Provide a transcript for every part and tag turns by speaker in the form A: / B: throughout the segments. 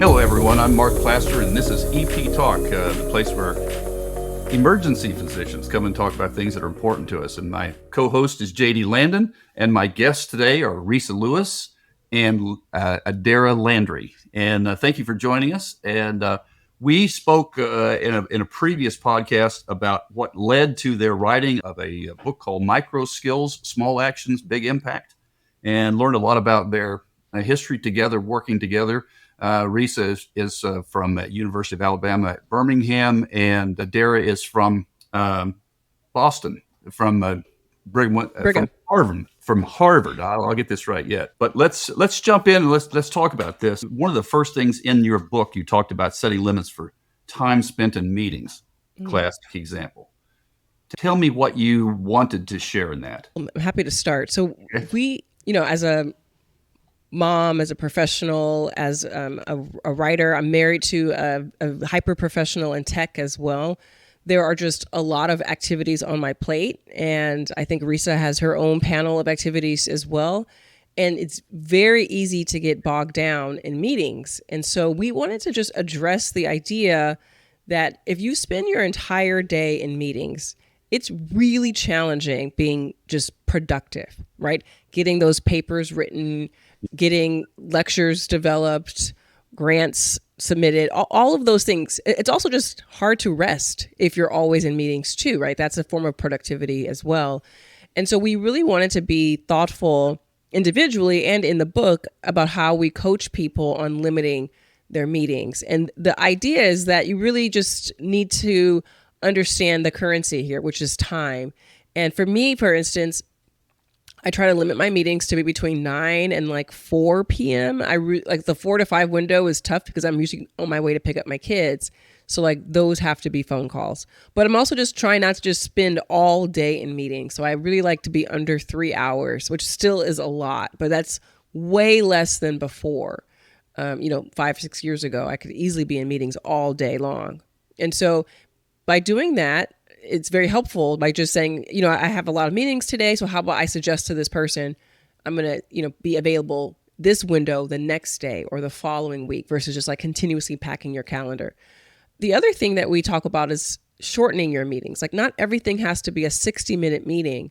A: Hello, everyone. I'm Mark Plaster, and this is EP Talk, the place where emergency physicians come and talk about things that are important to us. And my co-host is J.D. Landon, and my guests today are Resa Lewis and Adaira Landry. And thank you for joining us. And we spoke in a previous podcast about what led to their writing of a book called Micro Skills, Small Actions, Big Impact, and learned a lot about their history together, working together. Resa is from University of Alabama at Birmingham, and Adaira is from Boston, from Brigham. From Harvard. I'll get this right yet. But let's jump in and let's talk about this. One of the first things in your book, you talked about setting limits for time spent in meetings. Classic example. Tell me what you wanted to share in that.
B: I'm happy to start. So we, as a mom, as a professional, as a writer, I'm married to a hyper professional in tech as well. There are just a lot of activities on my plate, and I think Resa has her own panel of activities as well. And it's very easy to get bogged down in meetings. And so we wanted to just address the idea that if you spend your entire day in meetings, it's really challenging being just productive, right? Getting those papers written, getting lectures developed, grants submitted, all of those things. It's also just hard to rest if you're always in meetings too, right? That's a form of productivity as well. And so we really wanted to be thoughtful individually and in the book about how we coach people on limiting their meetings. And the idea is that you really just need to understand the currency here, which is time. And for me, for instance, I try to limit my meetings to be between 9 and 4 p.m. The 4 to 5 window is tough because I'm usually on my way to pick up my kids. So those have to be phone calls. But I'm also just trying not to just spend all day in meetings. So I really like to be under 3 hours, which still is a lot, but that's way less than before. 5-6 years ago, I could easily be in meetings all day long. And so by doing that, it's very helpful by just saying, I have a lot of meetings today. So how about I suggest to this person, I'm going to, be available this window the next day or the following week versus just continuously packing your calendar. The other thing that we talk about is shortening your meetings. Not everything has to be a 60-minute meeting.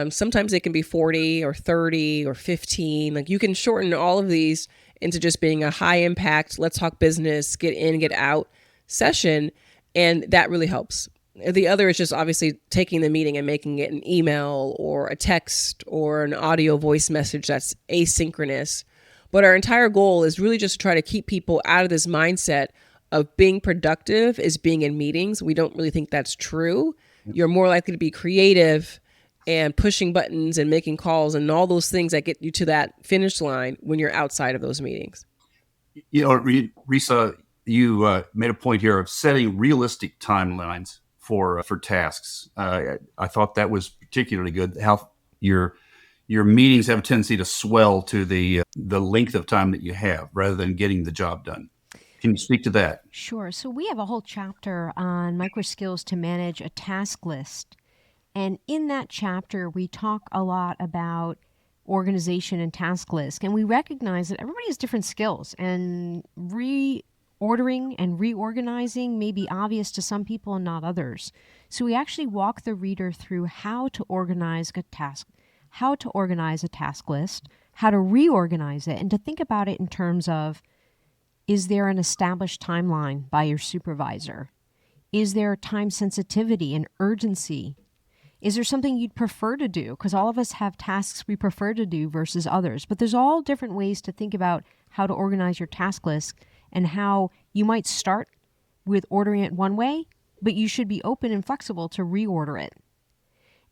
B: Sometimes it can be 40 or 30 or 15. You can shorten all of these into just being a high impact, let's talk business, get in, get out session. And that really helps. The other is just obviously taking the meeting and making it an email or a text or an audio voice message that's asynchronous. But our entire goal is really just to try to keep people out of this mindset of being productive is being in meetings. We don't really think that's true. You're more likely to be creative and pushing buttons and making calls and all those things that get you to that finish line when you're outside of those meetings.
A: Resa, you made a point here of setting realistic timelines for tasks. I thought that was particularly good. How your meetings have a tendency to swell to the length of time that you have rather than getting the job done. Can you speak to that?
C: Sure. So we have a whole chapter on micro skills to manage a task list. And in that chapter, we talk a lot about organization and task list. And we recognize that everybody has different skills, and ordering and reorganizing may be obvious to some people and not others. So we actually walk the reader through how to organize a task list, how to reorganize it, and to think about it in terms of, is there an established timeline by your supervisor? Is there time sensitivity and urgency? Is there something you'd prefer to do? Because all of us have tasks we prefer to do versus others. But there's all different ways to think about how to organize your task list, and how you might start with ordering it one way, but you should be open and flexible to reorder it.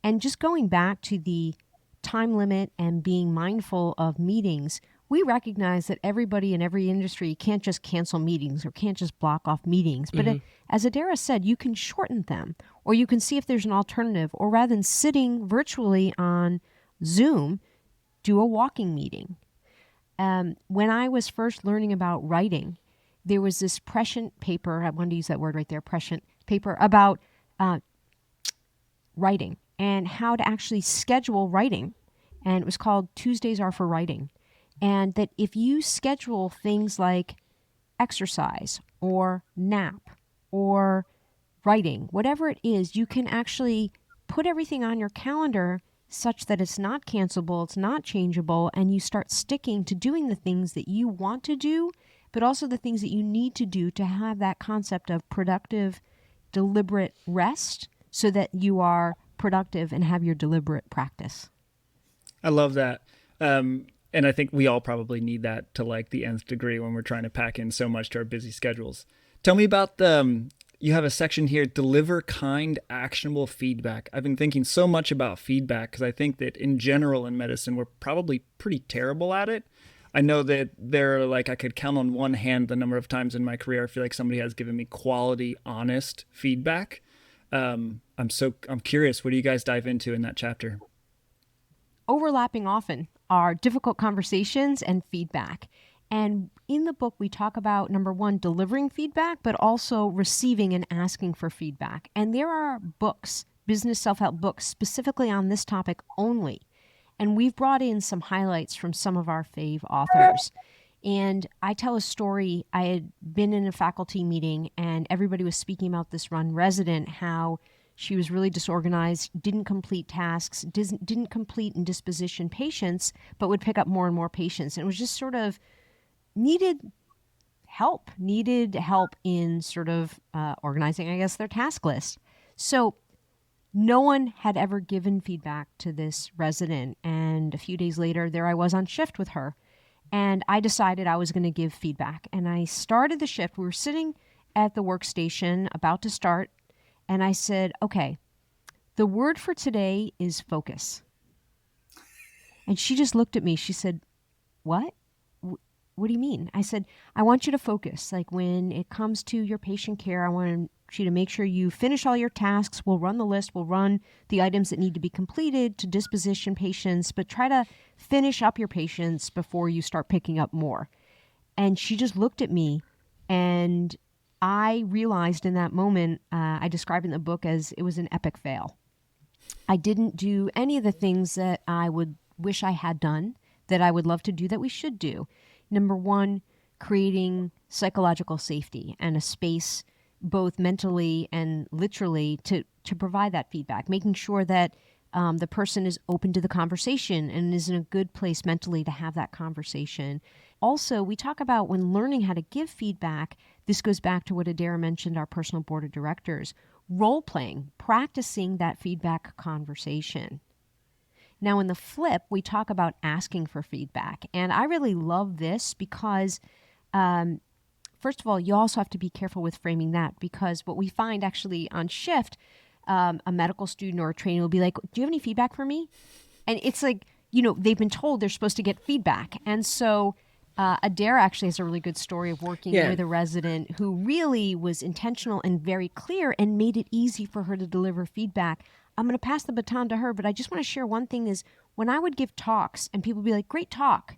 C: And just going back to the time limit and being mindful of meetings, we recognize that everybody in every industry can't just cancel meetings or can't just block off meetings. But as Adaira said, you can shorten them, or you can see if there's an alternative, or rather than sitting virtually on Zoom, do a walking meeting. When I was first learning about writing, there was this prescient paper, I wanted to use that word right there, prescient paper, about writing and how to actually schedule writing. And it was called Tuesdays Are for Writing. And that if you schedule things like exercise or nap or writing, whatever it is, you can actually put everything on your calendar such that it's not cancelable, it's not changeable, and you start sticking to doing the things that you want to do, but also the things that you need to do to have that concept of productive, deliberate rest so that you are productive and have your deliberate practice.
D: I love that. And I think we all probably need that to like the nth degree when we're trying to pack in so much to our busy schedules. Tell me about you have a section here, deliver kind, actionable feedback. I've been thinking so much about feedback because I think that in general in medicine, we're probably pretty terrible at it. I know that I could count on one hand the number of times in my career I feel like somebody has given me quality, honest feedback. I'm curious, what do you guys dive into in that chapter?
C: Overlapping often are difficult conversations and feedback. And in the book, we talk about, number one, delivering feedback, but also receiving and asking for feedback. And there are books, business self-help books, specifically on this topic only. And we've brought in some highlights from some of our fave authors. And I tell a story. I had been in a faculty meeting and everybody was speaking about this resident, how she was really disorganized, didn't complete tasks, didn't complete and disposition patients, but would pick up more and more patients. And it was just sort of needed help in sort of organizing, I guess, their task list. So no one had ever given feedback to this resident. And a few days later, there I was on shift with her. And I decided I was going to give feedback. And I started the shift. We were sitting at the workstation about to start. And I said, okay, the word for today is focus. And she just looked at me. She said, what? What do you mean? I said, I want you to focus. Like when it comes to your patient care, I want you to make sure you finish all your tasks. We'll run the list. We'll run the items that need to be completed to disposition patients, but try to finish up your patients before you start picking up more. And she just looked at me, and I realized in that moment, I describe it in the book as it was an epic fail. I didn't do any of the things that I would wish I had done, that I would love to do, that we should do. Number one, creating psychological safety and a space both mentally and literally to provide that feedback, making sure that the person is open to the conversation and is in a good place mentally to have that conversation. Also, we talk about when learning how to give feedback, this goes back to what Adaira mentioned, our personal board of directors, role-playing, practicing that feedback conversation. Now, in the flip, we talk about asking for feedback. And I really love this because, first of all, you also have to be careful with framing that, because what we find actually on shift, a medical student or a trainee will be like, do you have any feedback for me? And it's like, they've been told they're supposed to get feedback. And so Adaira actually has a really good story of working with a resident who really was intentional and very clear and made it easy for her to deliver feedback. I'm going to pass the baton to her, but I just want to share one thing is when I would give talks and people would be like, great talk.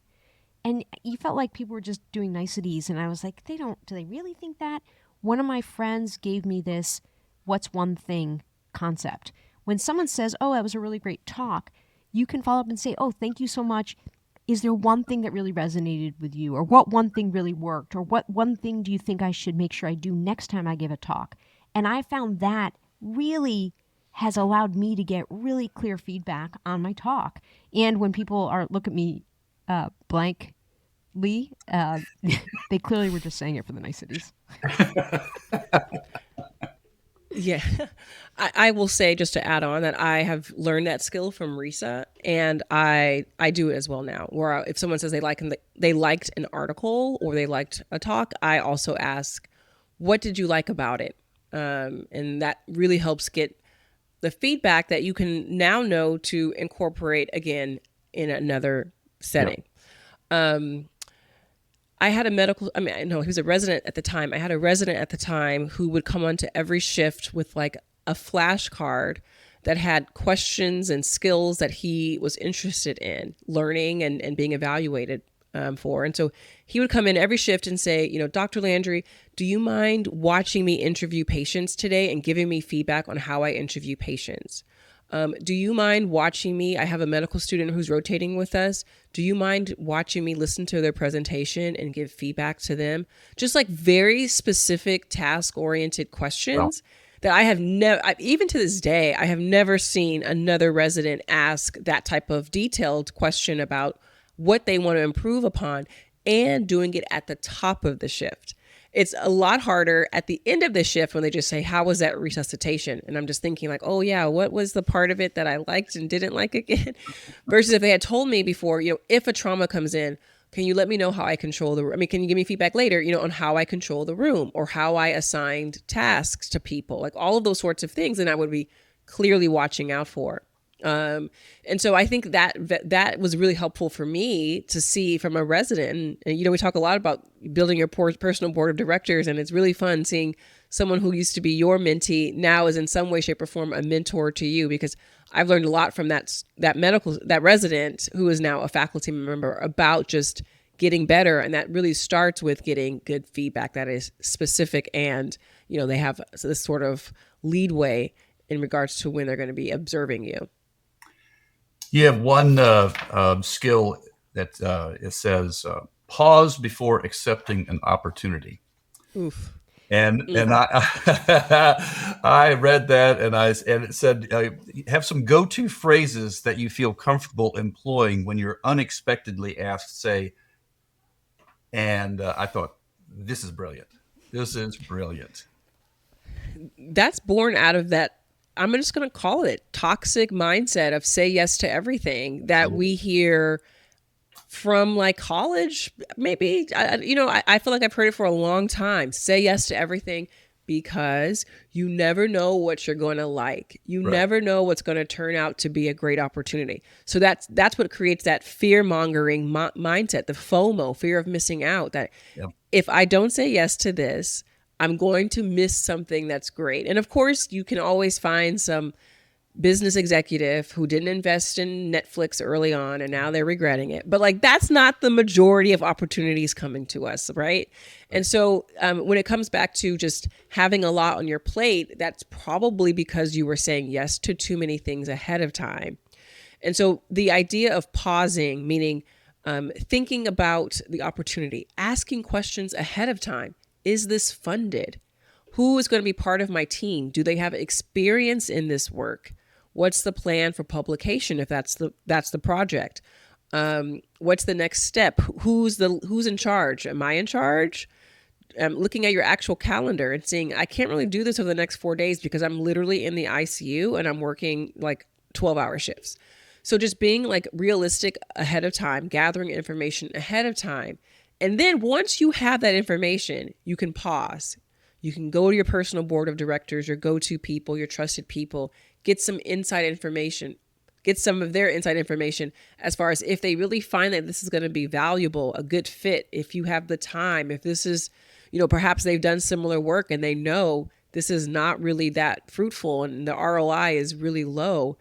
C: And you felt like people were just doing niceties. And I was like, do they really think that? One of my friends gave me this, what's one thing concept. When someone says, oh, that was a really great talk, you can follow up and say, oh, thank you so much. Is there one thing that really resonated with you? Or what one thing really worked? Or what one thing do you think I should make sure I do next time I give a talk? And I found that really has allowed me to get really clear feedback on my talk. And when people look at me blankly, they clearly were just saying it for the niceties.
B: Yeah. I will say, just to add on, that I have learned that skill from Resa, and I do it as well now, where if someone says they liked an article or they liked a talk, I also ask, what did you like about it? And that really helps get the feedback that you can now know to incorporate again in another setting. Yep. I had he was a resident at the time. I had a resident at the time who would come onto every shift with like a flashcard that had questions and skills that he was interested in learning and being evaluated for. And so he would come in every shift and say, Dr. Landry, do you mind watching me interview patients today and giving me feedback on how I interview patients? Do you mind watching me? I have a medical student who's rotating with us. Do you mind watching me listen to their presentation and give feedback to them? Just like very specific task oriented questions that I have never, even to this day, I have never seen another resident ask that type of detailed question about what they want to improve upon, and doing it at the top of the shift. It's a lot harder at the end of the shift when they just say, how was that resuscitation? And I'm just thinking like, oh yeah, what was the part of it that I liked and didn't like again? Versus if they had told me before, if a trauma comes in, can you let me know how I control the room? I mean, can you give me feedback later, on how I control the room or how I assigned tasks to people, like all of those sorts of things. And I would be clearly watching out for. And so I think that was really helpful for me to see from a resident. And we talk a lot about building your personal board of directors, and it's really fun seeing someone who used to be your mentee now is in some way, shape, or form a mentor to you, because I've learned a lot from that resident who is now a faculty member about just getting better. And that really starts with getting good feedback that is specific, and they have this sort of leadway in regards to when they're going to be observing you.
A: You have one skill that it says pause before accepting an opportunity.
B: Oof.
A: And I I read that and it said have some go-to phrases that you feel comfortable employing when you're unexpectedly asked, say, and I thought, this is brilliant. This is brilliant.
B: That's born out of that, I'm just going to call it toxic mindset of say yes to everything that we hear from like college, maybe. I feel like I've heard it for a long time. Say yes to everything because you never know what you're going to like. You never know what's going to turn out to be a great opportunity. So that's what creates that fear-mongering mindset, the FOMO, fear of missing out, that if I don't say yes to this, I'm going to miss something that's great. And of course, you can always find some business executive who didn't invest in Netflix early on and now they're regretting it. But like, that's not the majority of opportunities coming to us, right? And so when it comes back to just having a lot on your plate, that's probably because you were saying yes to too many things ahead of time. And so the idea of pausing, meaning thinking about the opportunity, asking questions ahead of time. Is this funded? Who is going to be part of my team? Do they have experience in this work? What's the plan for publication if that's the project? What's the next step? Who's in charge? Am I in charge? Looking at your actual calendar and seeing, I can't really do this over the next 4 days because I'm literally in the ICU and I'm working like 12-hour shifts. So just being like realistic ahead of time, gathering information ahead of time. And then once you have that information, you can pause. You can go to your personal board of directors, your go-to people, your trusted people, get some inside information, get some of their inside information as far as if they really find that this is going to be valuable, a good fit, if you have the time, if this is, perhaps they've done similar work and they know this is not really that fruitful and the ROI is really low.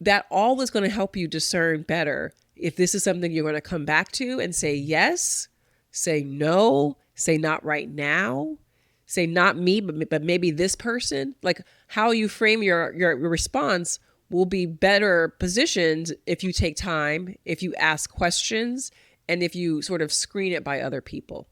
B: That all is going to help you discern better if this is something you're going to come back to and say yes, say no, say not right now, say not me, but maybe this person. Like how you frame your response will be better positioned if you take time, if you ask questions, and if you sort of screen it by other people.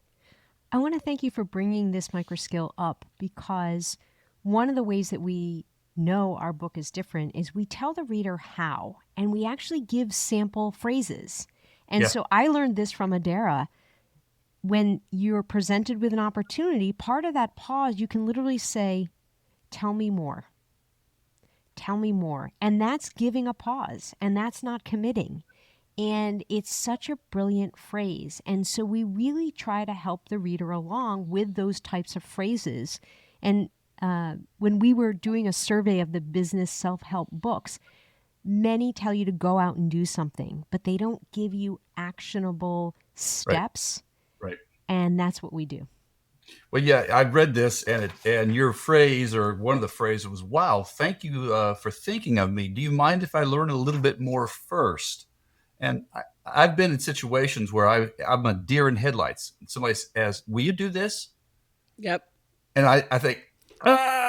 C: I want to thank you for bringing this micro skill up, because one of the ways that we know our book is different is we tell the reader how, and we actually give sample phrases. And so I learned this from Adaira. When you're presented with an opportunity, part of that pause, you can literally say, tell me more. Tell me more. And that's giving a pause, and that's not committing. And it's such a brilliant phrase. And so we really try to help the reader along with those types of phrases. And when we were doing a survey of the business self-help books, many tell you to go out and do something, but they don't give you actionable steps.
A: Right.
C: And that's what we do.
A: Well, yeah, I read this and your phrase, or one of the phrases was, wow, thank you for thinking of me. Do you mind if I learn a little bit more first? And I've been in situations where I'm a deer in headlights. Somebody asks, will you do this?
B: Yep.
A: And I think,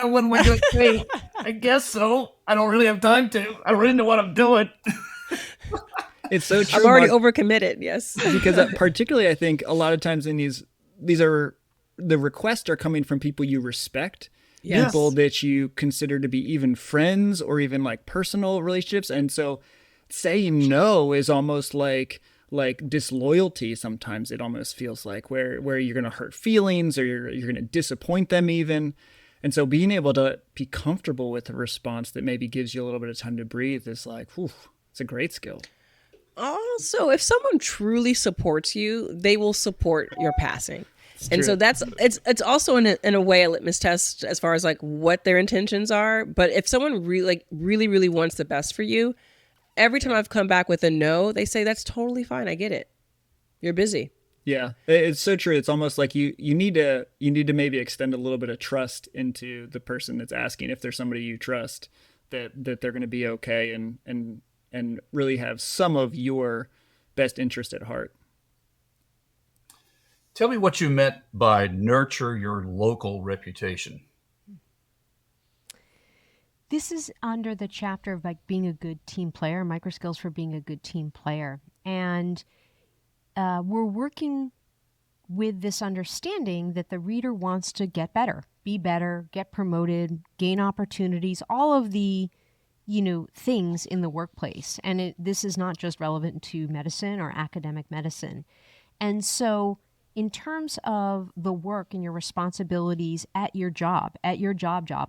A: what am I going to say? I guess so. I don't really have time to. I don't really know what I'm doing.
D: It's so true.
B: I'm already
D: Mark,
B: overcommitted. Yes.
D: because particularly I think a lot of times in these are the requests are coming from people you respect,
B: Yes.
D: people that you consider to be even friends or even like personal relationships. And so saying no is almost like disloyalty. Sometimes it almost feels like where you're going to hurt feelings or you're going to disappoint them even. And so being able to be comfortable with a response that maybe gives you a little bit of time to breathe is like, whew, it's a great skill.
B: Also, if someone truly supports you, they will support your passing. And
D: true.
B: so it's also in a way a litmus test as far as like what their intentions are. But if someone really wants the best for you, every time I've come back with a no, they say that's totally fine. I get it. You're busy.
D: Yeah, it's so true. It's almost like you need to maybe extend a little bit of trust into the person that's asking, if there's somebody you trust, that they're going to be okay and really have some of your best interest at heart.
A: Tell me what you meant by nurture your local reputation.
C: This is under the chapter of like being a good team player, micro skills for being a good team player. And we're working with this understanding that the reader wants to get better, be better, get promoted, gain opportunities, all of the, things in the workplace. And this is not just relevant to medicine or academic medicine. And so in terms of the work and your responsibilities at your job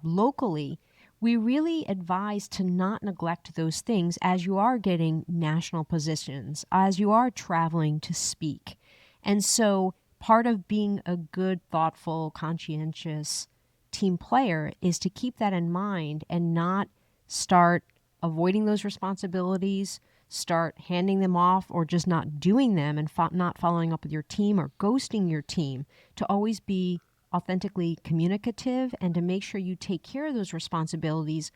C: locally, we really advise to not neglect those things as you are getting national positions, as you are traveling to speak. And so part of being a good, thoughtful, conscientious team player is to keep that in mind and not start avoiding those responsibilities, start handing them off or just not doing them and not following up with your team or ghosting your team, to always be authentically communicative and to make sure you take care of those responsibilities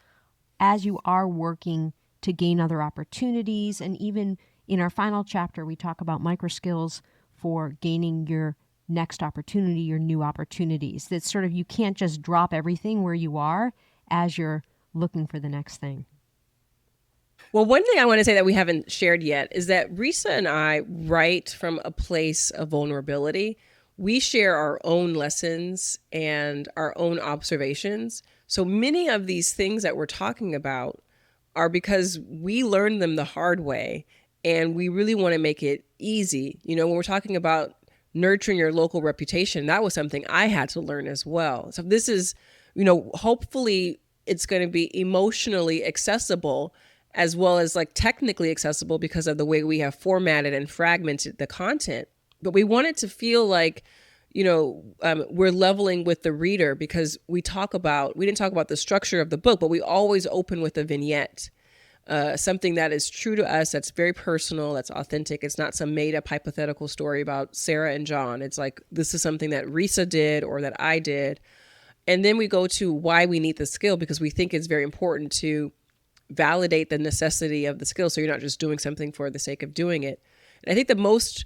C: as you are working to gain other opportunities. And even in our final chapter, we talk about micro skills for gaining your next opportunity, your new opportunities. That sort of, you can't just drop everything where you are as you're looking for the next thing.
B: Well, one thing I want to say that we haven't shared yet is that Resa and I write from a place of vulnerability. We share our own lessons and our own observations. So many of these things that we're talking about are because we learned them the hard way, and we really want to make it easy. When we're talking about nurturing your local reputation, that was something I had to learn as well. So this is, hopefully it's going to be emotionally accessible as well as like technically accessible because of the way we have formatted and fragmented the content. But we want it to feel like, we're leveling with the reader, because we didn't talk about the structure of the book, but we always open with a vignette, something that is true to us, that's very personal, that's authentic. It's not some made up hypothetical story about Sarah and John. It's like, this is something that Resa did or that I did. And then we go to why we need the skill, because we think it's very important to validate the necessity of the skill, so you're not just doing something for the sake of doing it. And I think the most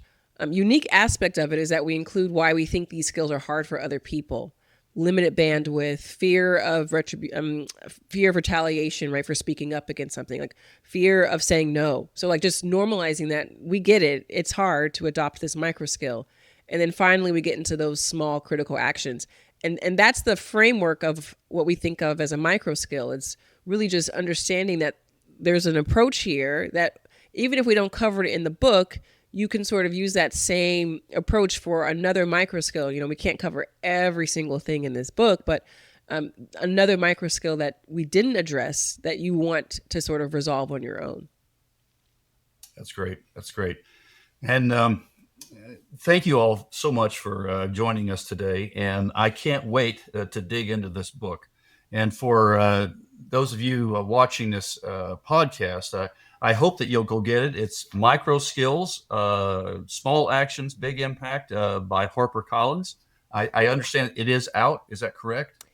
B: unique aspect of it is that we include why we think these skills are hard for other people. Limited bandwidth, fear of retaliation, right, for speaking up against something, like fear of saying no. So like just normalizing that we get it. It's hard to adopt this micro skill. And then finally we get into those small critical actions. And that's the framework of what we think of as a micro skill. It's really just understanding that there's an approach here that even if we don't cover it in the book, you can sort of use that same approach for another micro skill. We can't cover every single thing in this book, but another micro skill that we didn't address that you want to sort of resolve on your own.
A: That's great. And thank you all so much for joining us today. And I can't wait to dig into this book. And for those of you watching this podcast, I hope that you'll go get it. It's Micro Skills, Small Actions, Big Impact by HarperCollins. I understand it is out. Is that correct?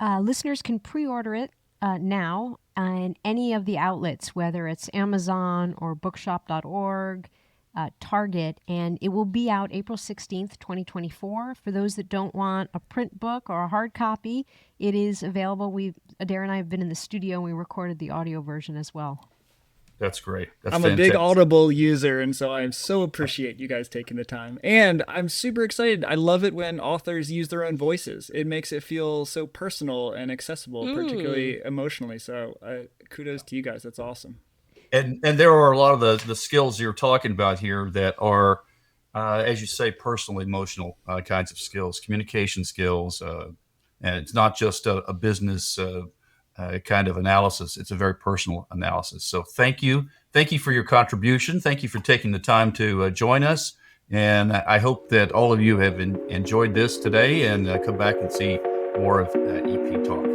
C: Listeners can pre-order it now in any of the outlets, whether it's Amazon or bookshop.org, Target, and it will be out April 16th, 2024. For those that don't want a print book or a hard copy, it is available. Adaira and I have been in the studio and we recorded the audio version as well.
A: That's great. That's
D: I'm
A: fantastic.
D: a big Audible user, and so I so appreciate you guys taking the time. And I'm super excited. I love it when authors use their own voices. It makes it feel so personal and accessible, particularly emotionally. So kudos to you guys. That's awesome.
A: And there are a lot of the skills you're talking about here that are, as you say, personal, emotional kinds of skills, communication skills. And it's not just a business kind of analysis. It's a very personal analysis. So thank you. Thank you for your contribution. Thank you for taking the time to join us. And I hope that all of you have enjoyed this today and come back and see more of EP Talk.